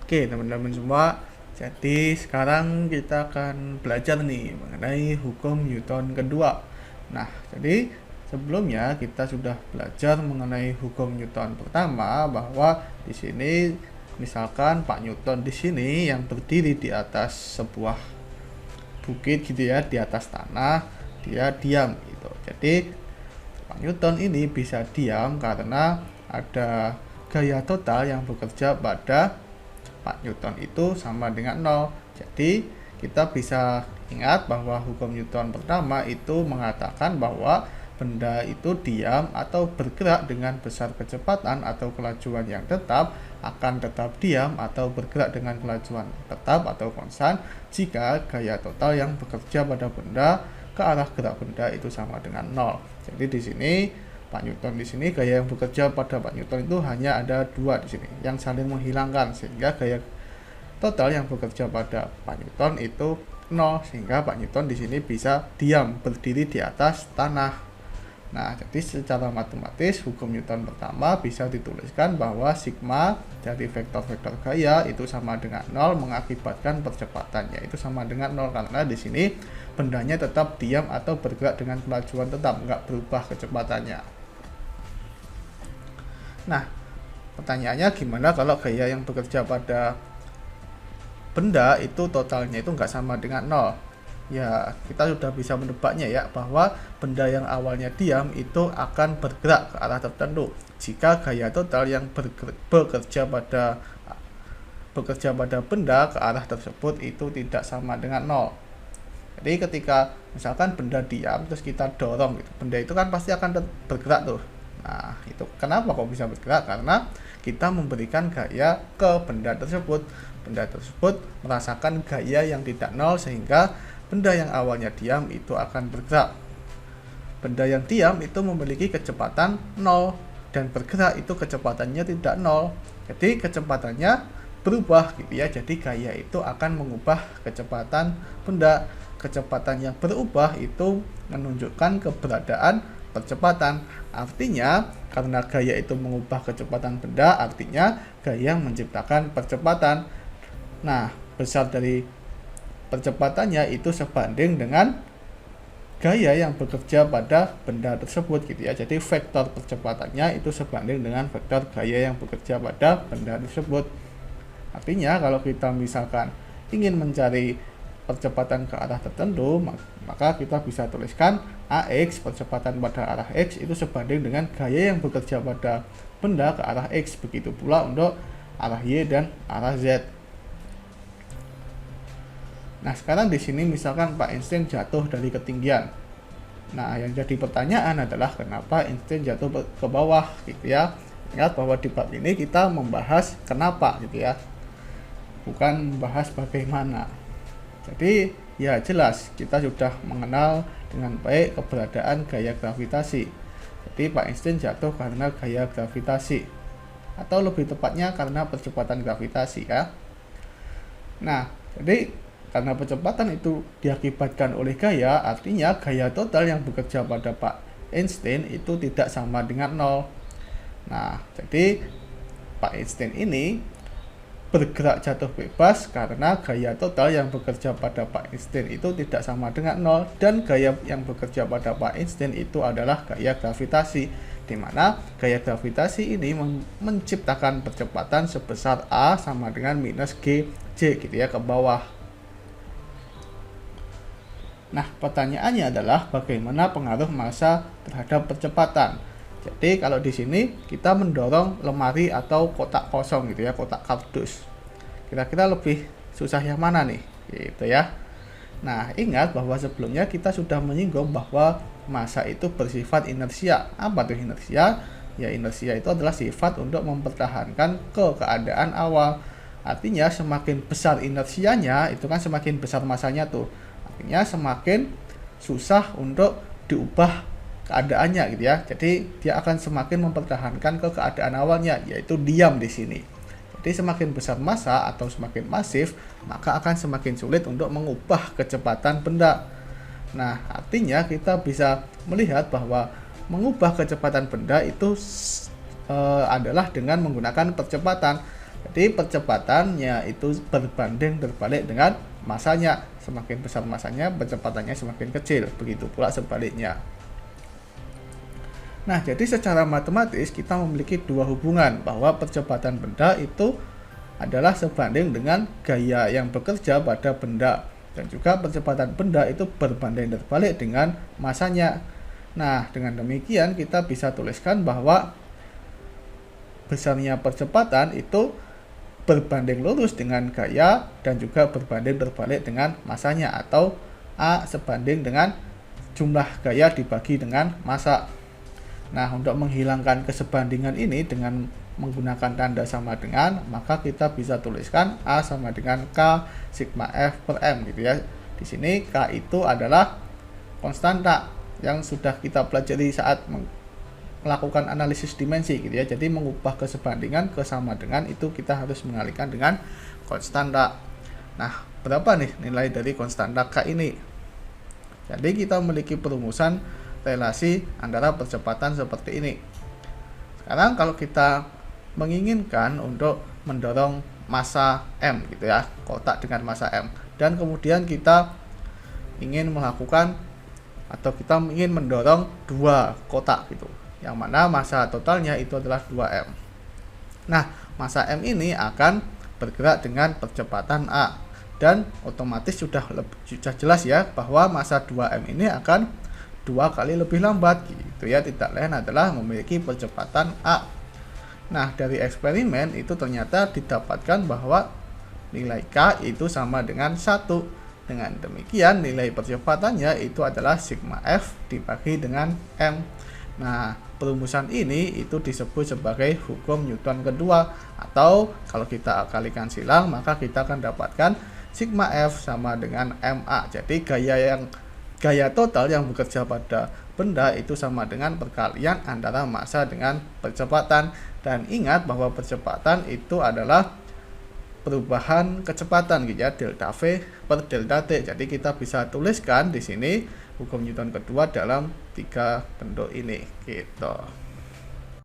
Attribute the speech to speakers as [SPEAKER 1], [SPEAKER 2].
[SPEAKER 1] Oke teman-teman semua, jadi sekarang kita akan belajar nih mengenai hukum Newton kedua. Nah, jadi sebelumnya kita sudah belajar mengenai hukum Newton pertama, bahwa di sini misalkan Pak Newton di sini yang berdiri di atas sebuah bukit gitu ya, di atas tanah, dia diam gitu. Jadi Pak Newton ini bisa diam karena ada gaya total yang bekerja pada Pak Newton itu sama dengan 0. Jadi kita bisa ingat bahwa hukum Newton pertama itu mengatakan bahwa benda itu diam atau bergerak dengan besar kecepatan atau kelajuan yang tetap akan tetap diam atau bergerak dengan kelajuan tetap atau konstan jika gaya total yang bekerja pada benda ke arah gerak benda itu sama dengan 0. Jadi di sini Pak Newton di sini gaya yang bekerja pada Pak Newton itu hanya ada dua di sini yang saling menghilangkan, sehingga gaya total yang bekerja pada Pak Newton itu 0, sehingga Pak Newton di sini bisa diam berdiri di atas tanah. Nah, jadi secara matematis hukum Newton pertama bisa dituliskan bahwa sigma dari vektor-vektor gaya itu sama dengan 0 mengakibatkan percepatannya itu sama dengan 0 karena di sini bendanya tetap diam atau bergerak dengan kelajuan tetap, nggak berubah kecepatannya. Nah, pertanyaannya gimana kalau gaya yang bekerja pada benda itu totalnya itu nggak sama dengan 0? Ya, kita sudah bisa menebaknya ya, bahwa benda yang awalnya diam itu akan bergerak ke arah tertentu jika gaya total yang bekerja pada benda ke arah tersebut itu tidak sama dengan 0. Jadi ketika misalkan benda diam terus kita dorong gitu, benda itu kan pasti akan bergerak tuh. Nah, itu kenapa kok bisa bergerak? Karena kita memberikan gaya ke benda tersebut. Benda tersebut merasakan gaya yang tidak 0 sehingga benda yang awalnya diam itu akan bergerak. Benda yang diam itu memiliki kecepatan 0 dan bergerak itu kecepatannya tidak 0. Jadi kecepatannya berubah gitu ya. Jadi gaya itu akan mengubah kecepatan benda. Kecepatan yang berubah itu menunjukkan keberadaan percepatan. Artinya karena gaya itu mengubah kecepatan benda, artinya gaya menciptakan percepatan. Nah, besar dari percepatannya itu sebanding dengan gaya yang bekerja pada benda tersebut gitu ya. Jadi vektor percepatannya itu sebanding dengan vektor gaya yang bekerja pada benda tersebut. Artinya kalau kita misalkan ingin mencari percepatan ke arah tertentu, maka kita bisa tuliskan AX, percepatan pada arah X itu sebanding dengan gaya yang bekerja pada benda ke arah X. Begitu pula untuk arah Y dan arah Z. Nah, sekarang di sini misalkan Pak Einstein jatuh dari ketinggian. Nah, yang jadi pertanyaan adalah kenapa Einstein jatuh ke bawah gitu ya. Ingat bahwa di bab ini kita membahas kenapa gitu ya, bukan membahas bagaimana. Jadi ya jelas kita sudah mengenal dengan baik keberadaan gaya gravitasi. Jadi Pak Einstein jatuh karena gaya gravitasi, atau lebih tepatnya karena percepatan gravitasi ya. Nah, jadi karena percepatan itu diakibatkan oleh gaya, artinya gaya total yang bekerja pada Pak Einstein itu tidak sama dengan 0. Nah, jadi Pak Einstein ini bergerak jatuh bebas karena gaya total yang bekerja pada Pak Einstein itu tidak sama dengan 0, dan gaya yang bekerja pada Pak Einstein itu adalah gaya gravitasi, di mana gaya gravitasi ini menciptakan percepatan sebesar A sama dengan minus GJ gitu ya, ke bawah. Nah, pertanyaannya adalah bagaimana pengaruh massa terhadap percepatan. Jadi kalau di sini kita mendorong lemari atau kotak kosong gitu ya, kotak kardus. Kira-kira lebih susah yang mana nih? Gitu ya. Nah, ingat bahwa sebelumnya kita sudah menyinggung bahwa massa itu bersifat inersia. Apa tuh inersia? Ya, inersia itu adalah sifat untuk mempertahankan keadaan awal. Artinya semakin besar inersianya, itu kan semakin besar massanya tuh. Artinya semakin susah untuk diubah keadaannya gitu ya. Jadi dia akan semakin mempertahankan keadaan awalnya, yaitu diam di sini. Jadi semakin besar massa atau semakin masif, maka akan semakin sulit untuk mengubah kecepatan benda. Nah, artinya kita bisa melihat bahwa mengubah kecepatan benda itu adalah dengan menggunakan percepatan. Jadi percepatannya itu berbanding terbalik dengan masanya. Semakin besar masanya, percepatannya semakin kecil. Begitu pula sebaliknya. Nah, jadi secara matematis kita memiliki dua hubungan, bahwa percepatan benda itu adalah sebanding dengan gaya yang bekerja pada benda, dan juga percepatan benda itu berbanding terbalik dengan masanya. Nah, dengan demikian kita bisa tuliskan bahwa besarnya percepatan itu berbanding lurus dengan gaya dan juga berbanding terbalik dengan masanya, atau A sebanding dengan jumlah gaya dibagi dengan massa. Nah, untuk menghilangkan kesebandingan ini dengan menggunakan tanda sama dengan, maka kita bisa tuliskan A sama dengan K sigma F per M gitu ya. Di sini K itu adalah konstanta yang sudah kita pelajari saat melakukan analisis dimensi gitu ya. Jadi mengubah kesebandingan ke sama dengan itu kita harus mengalihkan dengan konstanta. Nah, berapa nih nilai dari konstanta K ini? Jadi kita memiliki perumusan relasi antara percepatan seperti ini. Sekarang kalau kita menginginkan untuk mendorong massa M gitu ya, kotak dengan massa M, dan kemudian kita ingin melakukan atau kita ingin mendorong dua kotak gitu, yang mana massa totalnya itu adalah 2M. Nah, massa M ini akan bergerak dengan percepatan A, dan otomatis sudah jelas ya bahwa massa 2M ini akan 2 kali lebih lambat gitu ya, tidak lain adalah memiliki percepatan A. Nah, dari eksperimen itu ternyata didapatkan bahwa nilai K itu sama dengan 1. Dengan demikian nilai percepatannya itu adalah sigma F dibagi dengan M. Nah, perumusan ini itu disebut sebagai hukum Newton kedua, atau kalau kita kalikan silang maka kita akan dapatkan sigma F sama dengan MA. Jadi gaya total yang bekerja pada benda itu sama dengan perkalian antara massa dengan percepatan. Dan ingat bahwa percepatan itu adalah perubahan kecepatan gitu ya, delta V per delta T. Jadi kita bisa tuliskan di sini hukum Newton kedua dalam 3 bentuk ini gitu.